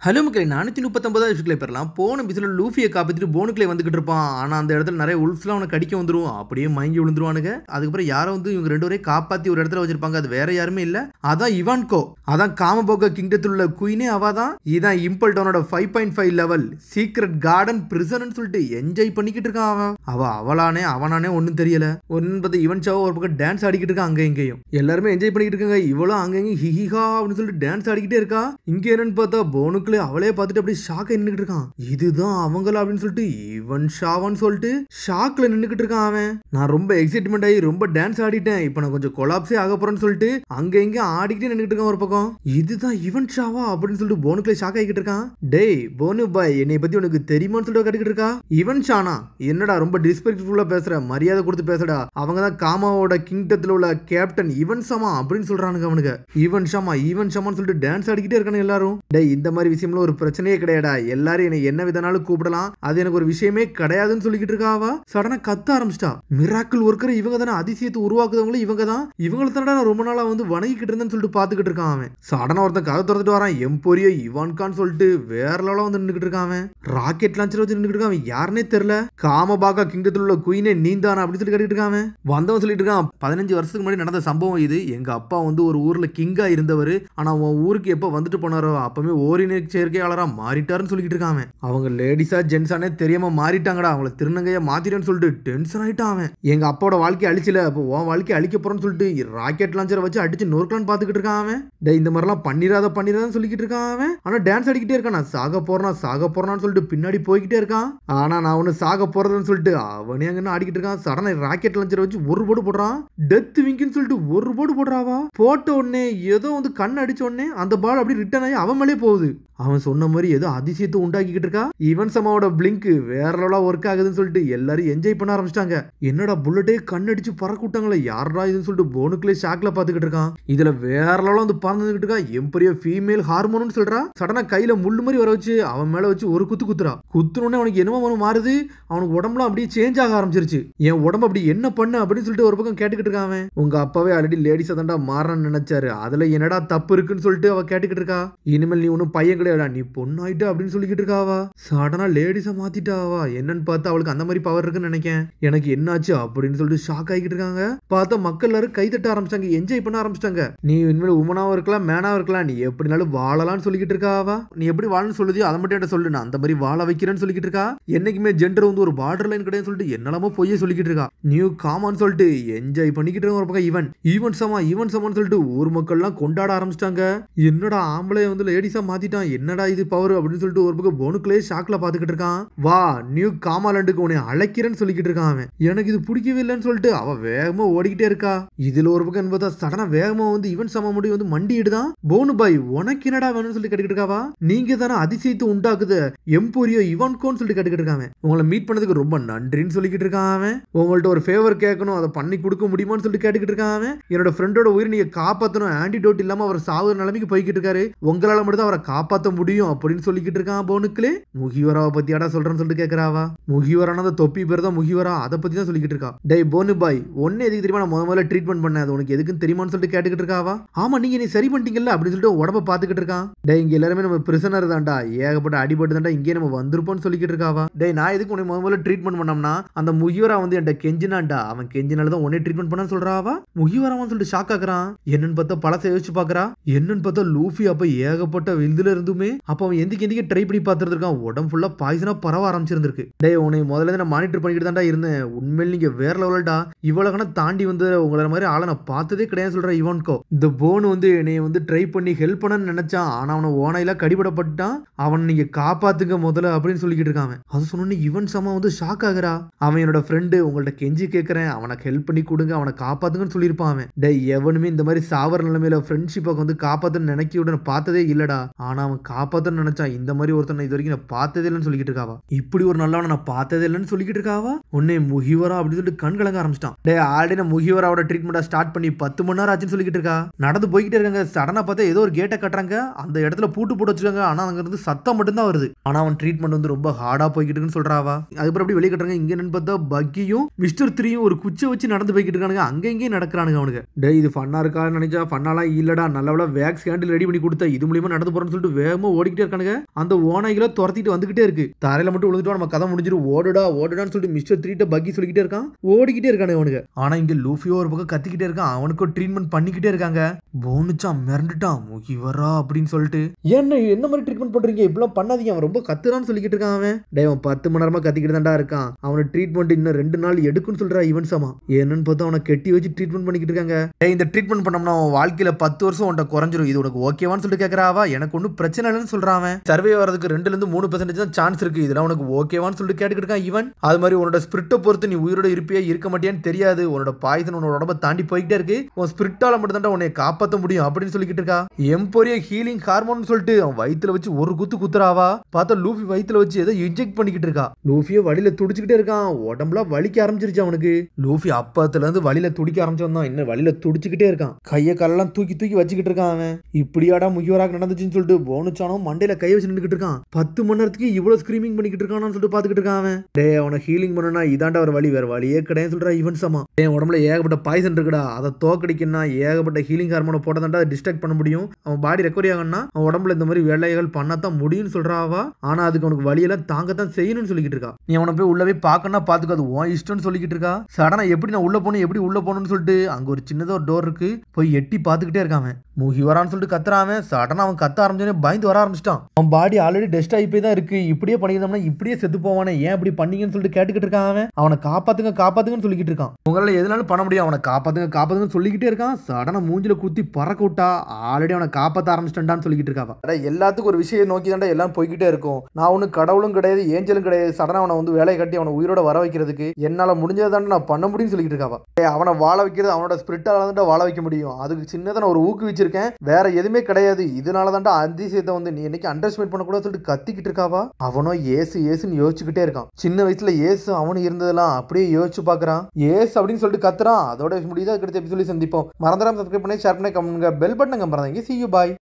Hello மக்களே 439வது விஷயங்களை பெறலாம். போன எபிசோட்ல லூஃபியை காப்பாத்திட்டு போனுக்குள்ளே வந்துகிட்டு இருப்பான். ஆனா அந்த இடத்துல நிறைய உல்ஃப்ஸ்லாம் அவனை கடிக்க வந்துரும். அப்படியே மயங்கி விழுந்துருவானுங்க. அதுக்கப்புறம் யாரோ வந்து இவங்க ரெண்டு பேரையும் காப்பாத்தி ஒரு இடத்துல வச்சிருப்பாங்க. அது வேற யாருமே இல்ல, அதான் இவான்கோ. அதான் காமபோக கிங்டத்தில் உள்ள குயினே அவதான். இதான் impel டவுனோட 5.5 level secret garden prison சொல்லிட்டு என்ஜாய் பண்ணிக்கிட்டு இருக்கான். அவனானே ஒன்னும் தெரியல. ஒன்னு பார்த்து இவன் சாவோ ஒரு பக்கம் டான்ஸ் ஆடிக்கிட்டு இருக்கான். அங்க எங்கேயும் எல்லாருமே என்ஜாய் பண்ணிக்கிட்டு இருக்காங்க. இவ்வளவு அங்கேயும் ஹிஹிஹா அப்படின்னு சொல்லிட்டு டான்ஸ் ஆடிக்கிட்டே இருக்கா. இங்க என்னன்னு பார்த்தா போனுக்கு அவளே பார்த்துட்டு அப்படியே ஷாக்கா நின்னுட்டு இருக்கான். இதுதான் அவங்களா அப்படின்னு சொல்லிட்டு இவன் ஷாவான்னு சொல்லிட்டு ஷாக்ல நின்னுக்கிட்டு இருக்கான். அவன் நான் ரொம்ப எக்ஸைட்மெண்ட் ஆகி ரொம்ப டான்ஸ் ஆடிட்டேன், இப்போ நான் கொஞ்சம் கொலாப்ஸே ஆக போறேன்னு சொல்லிட்டு அங்க இங்க ஆடிக்கிட்டே நின்னுட்டு இருக்கான் ஒரு பக்கம். இதுதான் இவன் ஷாவா அப்படின்னு சொல்லிட்டு போனுக்குள்ள ஷாக் ஆகிக்கிட்டு இருக்கான். டேய் போனு பாய், என்னை பத்தி உனக்கு தெரியுமான்னு சொல்லிட்டு கட்டிக்கிட்டு இருக்கா. இவன் ஷானா என்னடா ரொம்ப டிஸ்பெக்ட்ஃபுல்லா பேசுற, மரியாதை கொடுத்து பேசுடா. அவங்க தான் காமாவோட கிங்டத்துல உள்ள கேப்டன் இவன் ஷாமா அப்படின்னு சொல்றானுங்க அவனுக்கு. இவன் ஷாமான்னு சொல்லிட்டு டான்ஸ் ஆடிக்கிட்டே இருக்கானு எல்லாரும். டேய் இந்த மாதிரி விஷயம்ல ஒரு பிரச்சனையே கிடையாடா, எல்லாரும் என்னை என்ன விதனாலும் கூப்பிடலாம், அது எனக்கு ஒரு விஷயமே கிடையாதுன்னு சொல்லிக்கிட்டு இருக்காவா. சடனா கத்த ஆரம்பிச்சிட்டா. மிராக்கிள் ஒர்க்கர் இவங்க தானே, அதிசயத்தை உருவாக்குறவங்களும் இவங்க தான், இவங்களை தானடா நான் ரொம்ப நாளா வந்து வணங்கிக்கிட்டு இருந்தேன்னு சொல்லிட்டு பாத்துக்கிட்டு இருக்கான் அவன். சடனா ஒருத்தன் கதை திறந்துட்டு வரான். எம்போரியோ இவான்கான்னு சொல்லிட்டு வேற லெவலா வந்து நின்னுக்கிட்டு இருக்கான் அவன். ராக்கெட் லான்ச்சர் வச்சு நின்னுக்கிட்டு இருக்கான். அவன் யாருன்னே தெரியல. காமபாகா கிங்டத்தில் உள்ள குயினே நீந்தானா அப்படின்னு சொல்லி கேட்டுட்டு இருக்கான். வந்தவன் சொல்லிட்டு இருக்கான், 15 வருஷத்துக்கு முன்னாடி நடந்த சம்பவம் இது. எங்க அப்பா வந்து ஒரு ஊர்ல கிங்கா இருந்தவர், ஆனா உன் ஊருக்கு எப்ப வந்துட்டு போனாரோ அப்பவே ஓரினு சேர்க்கையாளரா மாறிட்டாருன்னு சொல்லிட்டு இருக்கான். அவங்க லேடிஸா ஜென்ஸானே தெரியாம மாறிட்டாங்கடா, அவங்கள திருநங்கையா மாத்திட்டேன்னு சொல்லிட்டு டென்ஷன் ஆயிட்டான் அவன். எங்க அப்பாவோட வாழ்க்கையை அழிச்சல, அப்போ உன் வாழ்க்கையை அழிக்க போறேன்னு சொல்லிட்டு ராக்கெட் லான்ச்சரை வச்சு அடிச்சு நொறுக்கலான்னு பாத்துக்கிட்டு இருக்கான் அவன். இந்த மாதிரிலாம் பண்ணிராதான்னு சொல்லிக்கிட்டு இருக்கான் அவன். ஆனா டான்ஸ் அடிக்கிட்டே இருக்கான். நான் சாக போறான்னு சொல்லிட்டு பின்னாடி போய்கிட்டே இருக்கான். ஆனா நான் ஒண்ணு சாக போறதுன்னு சொல்லிட்டு அவனே அங்க ஆடிக்கிட்டு இருக்கான். சடனா ராக்கெட் லான்ச்சரை வச்சு ஒரு போடு போடுறான். டெத் விங்கின்னு சொல்லிட்டு ஒரு போடு போடுறாவா. போட்ட உடனே ஏதோ வந்து கண் அடிச்ச உடனே அந்த பால் அப்படி ரிட்டர்ன் ஆகி அவன் மேலே போகுது. அவன் சொன்ன மாதிரி ஏதோ அதிசயத்தை உண்டாக்கிக்கிட்டு இருக்கா. ஈவன் சமாவோட பிளிங்க் வேற லெவலா ஒர்க் ஆகுதுன்னு சொல்லிட்டு எல்லாரும் என்ஜாய் பண்ண ஆரம்பிச்சிட்டாங்க. என்னடா புல்லட்டே கண் அடிச்சு பறக்க விட்டாங்களே, யாரா இதுன்னு சொல்லிட்டு போனுக்குள்ளே ஷாக்ல பாத்துக்கிட்டு இருக்கான். இதுல வேற லெவலா வந்து பறந்துகிட்டு இருக்கா. எம்பரிய ஃபீமேல் ஹார்மோன் சொல்றா. சடனா கையில முள்ளு மாதிரி வர வச்சு அவன் மேல வச்சு ஒரு குத்துறா. குத்துனோடனே அவனுக்கு என்னமோ மாறுது. அவனுக்கு உடம்புலாம் அப்படியே சேஞ்ச் ஆக ஆரம்பிச்சிருச்சு. என் உடம்பு அப்படி என்ன பண்ண அப்படின்னு சொல்லிட்டு ஒரு பக்கம் கேட்டுக்கிட்டு இருக்கான். உங்க அப்பாவே ஆல்ரெடி லேடிஸா தாண்டா மாறணும்னு நினைச்சாரு, அதுல என்னடா தப்பு இருக்குன்னு சொல்லிட்டு அவ கேட்டுக்கிட்டு இருக்கா. இனிமேல் நீ ஒன்னும் பையன் கிடையாடா, நீ பொண்ணாயிட்ட அப்படின்னு சொல்லிக்கிட்டு இருக்காவா. சடனா லேடிஸா மாத்திட்டாவா. என்னன்னு பார்த்தா அவளுக்கு அந்த மாதிரி பவர் இருக்குன்னு நினைக்கேன். எனக்கு என்னாச்சு அப்படின்னு சொல்லிட்டு ஷாக் ஆகிட்டு இருக்காங்க. பார்த்தா மக்கள் எல்லாரும் கை தட்ட ஆரம்பிச்சாங்க, என்ஜாய் பண்ண ஆரம்பிச்சிட்டாங்க. நீ இனிமேல் உமனாவும் இருக்கலாம் மேனாவும் இருக்கலாம், நீ எப்படினாலும் வாழலாம்னு சொல்லிக்கிட்டு இருக்காவா. நீ எப்படி வாழணும்னு சொல்லுதியோ அதை மட்டும் என்ன சொல்லு, நான் அந்த மாதிரி வாழ வைக்கிறேன்னு சொல்லிக்கிட்டு இருக்கா. என்னைக்குமே ஜெண்டர் வந்து ஒரு பார்டர் லைன் கிடையாது சொல்லிட்டு என்னெல்லாமோ பொய்யே சொல்லிக்கிட்டு இருக்கா. நியூ காமான்னு சொல்லிட்டு என்ஜாய் பண்ணிக்கிட்டு இருக்க ஒரு பக்கம் ஈவன் சமான்னு சொல்லிட்டு ஊர் மக்கள்லாம் கொண்டாட ஆரம்பிச்சிட்டாங்க. என்னடா ஆம்பளை வந்து லேடிஸா மாத்திட்டான், என்னடா இது பவர் அப்படின்னு சொல்லிட்டு ஒரு பக்கம் போனுக்குள்ளே ஷாக்ல பாத்துக்கிட்டு இருக்கான். வா நியூ காமாலண்டுக்கு உன்னை அழைக்கிறேன்னு சொல்லிக்கிட்டு இருக்கான் அவன். எனக்கு இது பிடிக்கவே இல்லைன்னு சொல்லிட்டு அவ வேகமா ஓடிக்கிட்டே இருக்கா. இதுல ஒரு பக்கம் பார்த்தா சடனா வேகமா வந்து இவன் சம முடி வந்து மண்டிடுதான். போனு பாய் உனக்கு என்னடா வேணும்னு சொல்லி கேட்டுக்கிட்டு இருக்காவா. நீங்க தானே அதிசயத்தை உண்டாக்குது எம்போரியோ இவான்கோன்னு சொல்லிட்டு கேட்டுக்கிட்டு இருக்காங்க. உங்களை மீட் பண்ணதுக்கு ரொம்ப நன்றின்னு சொல்லிக்கிட்டு இருக்கான் அவன். உங்கள்ட்ட ஒரு ஃபேவர் கேட்கணும், அதை பண்ணி கொடுக்க முடியுமான்னு சொல்லிட்டு கேட்டுக்கிட்டு இருக்கான் அவன். என்னோட ஃப்ரெண்டோட உயிர் நீங்க காப்பாற்றணும், ஆன்டிடோட் இல்லாம அவர் சாகுற நிலைமைக்கு போய்கிட்டு இருக்காரு, உங்களால மட்டும் தான் அவரை காப்பாற்ற முடியும் அப்படின்னு சொல்லிக்கிட்டு இருக்கான். போனுக்குள்ளே முகிவராவை பத்தியாடா சொல்றேன்னு சொல்லிட்டு கேட்கறாவா. முகிவரான தொப்பி பேர் தான் முகிவரா, அதை பத்தி தான் சொல்லிக்கிட்டு இருக்கா. டேய் போனு பாய் ஒன்னு எதுக்கு தெரியுமா நான் முதல்ல ட்ரீட்மெண்ட் பண்ணேன், அது உனக்கு எதுக்குன்னு தெரியுமான்னு சொல்லிட்டு கேட்டுக்கிட்டு இருக்காவா. ஆமா நீங்க நீ சரி பண்ணிட்டீங்கல்ல அப்படின்னு சொல்லிட்டு உடம்ப பாத்துக்கிட்டு இருக்கான். டேய் இங்க எல்லாருமே நம்ம பிரிசனர் தான்டா, ஏகப்பட்ட அடிபட்டு தான்டா இங்கே நம்ம வந்திருப்போம்னு சொல்லிக்கிட்டு இருக்காவா. டேய் நான் எதுக்கு உன்னை முதல்ல ட்ரீட்மெண்ட் பண்ணோம்னா அந்த முகிவரா வந்து என்கிட்ட கெஞ்சினான்டா, அவன் கெஞ்சினாலதான் உன்னை ட்ரீட்மெண்ட் பண்ணான்னு சொல்றாவா. முகிவரான்னு சொல்லிட்டு ஷாக் ஆக்குறான். என்னன்னு பார்த்தா பழசை யோசிச்சு பாக்குறா. என்னன்னு பார்த்தா லூஃபி அப்ப ஏகப்பட்ட இதுல இருந்துமே அப்ப அவன் எந்திக்க ட்ரை பண்ணி பார்த்துட்டு இருக்கான். உடம்பு ஃபுல்லா பாய்சனா பரவ ஆரம்பிச்சிருந்திருக்கு. டேய் உன்னை முதல்ல நான் மானிட்டர் பண்ணிக்கிட்டு தான்டா இருந்தேன், உண்மையில நீங்க வேற லெவல்டா, இவ்வளவு தாண்டி வந்து உங்களை மாதிரி ஆளை நான் பார்த்ததே கிடையாது சொல்ற இவான்கோ. இந்த போன் வந்து என்னை வந்து ட்ரை பண்ணி ஹெல்ப் பண்ணன்னு நினைச்சான், ஆனா அவனை ஓனையில கடிபடப்பட்டான், அவன் நீங்க காப்பாத்துங்க முதல்ல அப்படின்னு சொல்லிக்கிட்டு இருக்கான். அது சொன்னோன்னு இவன் சமா வந்து ஷாக் ஆகுறா. அவன் என்னோட ஃப்ரெண்டு, உங்கள்ட்ட கெஞ்சி கேட்கறேன், அவனுக்கு ஹெல்ப் பண்ணி கொடுங்க, அவனை காப்பாத்துங்கன்னு சொல்லியிருப்பான் அவன். டேய் எவனுமே இந்த மாதிரி சாவர நிலைமையில ஃப்ரெண்ட்ஷிப்பை வந்து காப்பாத்துன்னு நினைக்க உடனே பார்த்ததே இல்லடா, ஆனா அவன் காப்பாத்துன்னு நினைச்சான். இந்த மாதிரி ஒருத்தனை இது வரைக்கும் நான் பார்த்ததே இல்லைன்னு சொல்லிக்கிட்டு இருக்காவா. இப்படி ஒரு நல்லவனை நான் பார்த்ததே இல்லைன்னு சொல்லிக்கிட்டு இருக்காவா. உன்னை முகிவரா அப்படின்னு சொல்லிட்டு கண் கலங்க ஆரம்பிச்சிட்டான். டே ஆல்ரெடி முகிவராவோட ட்ரீட்மெண்ட் ஸ்டார்ட் பண்ணி 10 மணி நேரம் ஆச்சுன்னு சொல்லிக்கிட்டு இருக்கா. நடந்து போய்கிட்டே இருக்காங்க. சடனா பார்த்தா ஏதோ ஒரு கேட்டை கட்டுறாங்க, அந்த இடத்துல பூட்டு போட்டு வச்சிருக்காங்க. ஆனா அங்க இருந்து சத்தம் மட்டும் தான் வருது. ஆனா அவன் ட்ரீட்மெண்ட் வந்து ரொம்ப ஹார்டா போய்கிட்டு இருக்குன்னு சொல்றாவா. அதுக்கப்புறம் அப்படி வெளியே கட்டுறாங்க. இங்க என்னன்னு பார்த்தா பக்கியும் மிஸ்டர் 3யும் ஒரு குச்சை வச்சு நடந்து போய்கிட்டு இருக்கானுங்க. அங்க இங்கே நடக்கிறானுங்க அவனுக்கு. டே இது ஃபன்னா இருக்கா நினைச்சா ஃபன்னாலாம் இல்லடா, நல்லவளா வேக்ஸ் கேண்டில் ரெடி பண்ணி கொடுத்தா இது மூலியமா நடந்து போறேன்னு சொல்லிட்டு வேகமா ஓடிக்கிட்டே இருக்கானுங்க. அந்த ஓநாய்களை துரத்திட்டு வந்துகிட்டே இருக்கு. தரையில மட்டும் விழுந்துட்டோம், நம்ம கதை முடிஞ்சிடும். ஓடுடா ஓடுடான்னு சொல்லிட்டு மிஸ்டர் 3 பக்கி சொல்லிக்கிட்டே இருக்கான். ஓடிக்கிட்டே இருக்கானுங்க அவனுங்க. ஆனா இங்க லூஃபியோ ஒரு பக்கம் கத்திக்கிட்டே இருக்கான். அவனுக்கு ட்ரீட்மெண்ட் பண்ணிக்கிட்டே இருக்காங்க. போனுச்சான் மிரண்டுட்டான். முகிவரா அப்படின்னு சொல்லிட்டு என்ன மாதிரி ட்ரீட்மெண்ட் பண்றீங்க, இப்பெல்லாம் பண்ணாதீங்க, அவன் ரொம்ப கத்துறான்னு சொல்லிக்கிட்டு இருக்கான். அவன் டேய் அவன் 10 மணி நேரமா கத்திக்கிட்டு தான்டா இருக்கான். அவனை ட்ரீட்மெண்ட் இன்னும் 2 நாள் எடுக்குன்னு சொல்றா ஈவன் சமா. என்னன்னு பார்த்தா அவனை கெட்டி வச்சு ட்ரீட்மெண்ட் பண்ணிக்கிட்டு இருக்காங்க. டேய் இந்த ட்ரீட்மெண்ட் பண்ணோம்னா அவன் வாழ்க்கையில 10 வருஷம் உன்ட்ட குறைஞ்சிரும். இது உனக்கு ஓகேவான்னு சொல்லிட்டு கேட்கறாவா. எனக்கு ஒன்றும் பிரச்சனை இல்லைன்னு சொல்றான். அவன் சர்வே வரதுக்கு 2 to 3% தான் சான்ஸ் இருக்கு. இதெல்லாம் உனக்கு ஓகேவான்னு சொல்லிட்டு கேட்டுக்கிட்டு இருக்கான் ஈவன். அது மாதிரி உன்னோட ஸ்பிரிட்டை பொறுத்து நீ உயிரோட இருப்பியா இருக்க மாட்டியான்னு தெரியாது. உன்னோட பாய்சன் உன்னோட உடம்ப தாண்டி போய்கிட்டே இருக்கு. உன் ஸ்பிரிட்டால மட்டும் தான் உன்னை காப்பாற்ற முடியும் அப்படின்னு சொல்லிக்கிட்டு இருக்கா. எம்போரிய ஹீலிங் ஹார்மோன் சொல்லிட்டு அவன் வயித்துல வச்சு ஒரு குத்துறாவா. பார்த்தா லூஃபி வயித்துல வச்சு ஏதோ இன்ஜெக்ட் பண்ணிக்கிட்டு இருக்கா. லூஃபியோ வழியில துடிச்சுக்கிட்டே இருக்கான். உடம்புல வலிக்க ஆரம்பிச்சிருச்சு அவனுக்கு. லூஃபி அப்பத்துல இருந்து வழியில துடிக்க ஆரம்பிச்சவன் தான் இன்னும் வழியில துடிச்சுக்கிட்டே இருக்கான். கைய காலெல்லாம் தூக்கி வச்சுக்கிட்டு இருக்கான். அவன் இப்படியாடா முகிவராக நடந்துச்சுன்னு சொல்லிட்டு போனுச்சானும் மண்டையில கை வச்சு நின்றுக்கிட்டு இருக்கான். 10 மணி நேரத்துக்கு இவ்வளவு ஸ்கிரீமிங் பண்ணிக்கிட்டு இருக்கான்னு சொல்லிட்டு பாத்துக்கிட்டு இருக்கான். அவன் டே அவனை ஹீலிங் பண்ணனா இதாண்டா ஒரு வழி, வேற வழியே கிடையாது சொல்றா ஈவன் சமா. என் உடம்புல ஏகப்பட்ட பாய்சன் இருக்குடா, அதை தோக்கடிக்கணும்னா ஏகப்பட்ட ஹீலிங் ஹார்மோனை போட்டதாண்டா அதை டிஸ்ட்ராக்ட் பண்ண முடியும். அவன் பாடி ரெக்கவரி ஆகணும்னா அவன் உடம்புல இந்த மாதிரி வேலைகள் பண்ணாதான் முடியும்னு சொல்றாவா. ஆனா அதுக்கு அவனுக்கு வழியெல்லாம் தாங்கத்தான் செய்யணும்னு சொல்லிக்கிட்டு இருக்கா. நீ அவனை போய் உள்ளவே பார்க்கணும்னா பாத்துக்க, அது உன் இஷ்டம்னு சொல்லிக்கிட்டு இருக்கா. சடனா எப்படி நான் உள்ள போகணும் எப்படி உள்ள போகணும்னு சொல்லிட்டு அங்க ஒரு சின்னதா ஒரு டோர் இருக்கு, போய் எட்டி பாத்துக்கிட்டே இருக்கான். மூகி வரான்னு சொல்லிட்டு கத்துறான். சடனா அவன் கத்த ஆரம்பிச்சோடனே பயந்து வர ஆரம்பிச்சிட்டான். அவன் பாடி ஆல்ரெடி டெஸ்ட் ஆகி போய் தான் இருக்கு. இப்படியே பண்ணியிருந்தோம்னா இப்படியே செத்து போவானே, ஏன் இப்படி பண்ணீங்கன்னு சொல்லிட்டு கேட்டுக்கிட்டு இருக்கான். அவனை காப்பாத்துங்கன்னு சொல்லிக்கிட்டு இருக்கான். உங்களால எதனாலும் பண்ண முடியும், அவனை காப்பாத்துங்கன்னு சொல்லிக்கிட்டே இருக்கான். சடனா மூஞ்சில குத்தி பறக்க விட்டா ஆல்ரெடி அவனை காப்பாற்ற ஆரம்பிச்சிட்டான்னு சொல்லிக்கிட்டு இருக்காவா. எல்லாத்துக்கும் ஒரு விஷயம் நோக்கி தாண்டா எல்லாம் போய்கிட்டே இருக்கும். நான் ஒன்னும் கடவுளும் கிடையாது ஏஞ்சலும் கிடையாது. சடனா அவனை வந்து வேலையை கட்டி அவனை உயிரோட வர வைக்கிறதுக்கு என்னால முடிஞ்சதாண்ட நான் பண்ண முடியும்னு சொல்லிக்கிட்டு இருக்காவா. அவனை வாழ வைக்கிறது அவனோட ஸ்பிரிட்டால தான் வாழ வைக்க முடியும். அதுக்கு சின்னதான் நான் ஒரு ஊக்குவிச்சிருக்கேன், வேற எதுவுமே கிடையாது. இதனால தாண்டா அதிசயத்தை வந்து நீ என்னைக்கு அண்டர்ஸ்டிமேட் பண்ணக்கூடாது சொல்லிட்டு கத்திக்கிட்டு இருக்காவா. அவனோ ஏசுன்னு யோசிச்சுக்கிட்டே இருக்கான். சின்ன வயசுல ஏசு அவனு இருந்ததெல்லாம் அப்படியே யோசிச்சு பாக்குறான். ஏசு அப்படின்னு சொல்லிட்டு கத்துறான். அதோட முடியுதா கிடைச்ச எபிசோட சந்திப்போம். மறந்துடாம சப்ஸ்கிரைப் பண்ணி ஷேர் பண்ணி கமெண்ட் பெல் பட்டன் கம்பறாங்க. See you bye.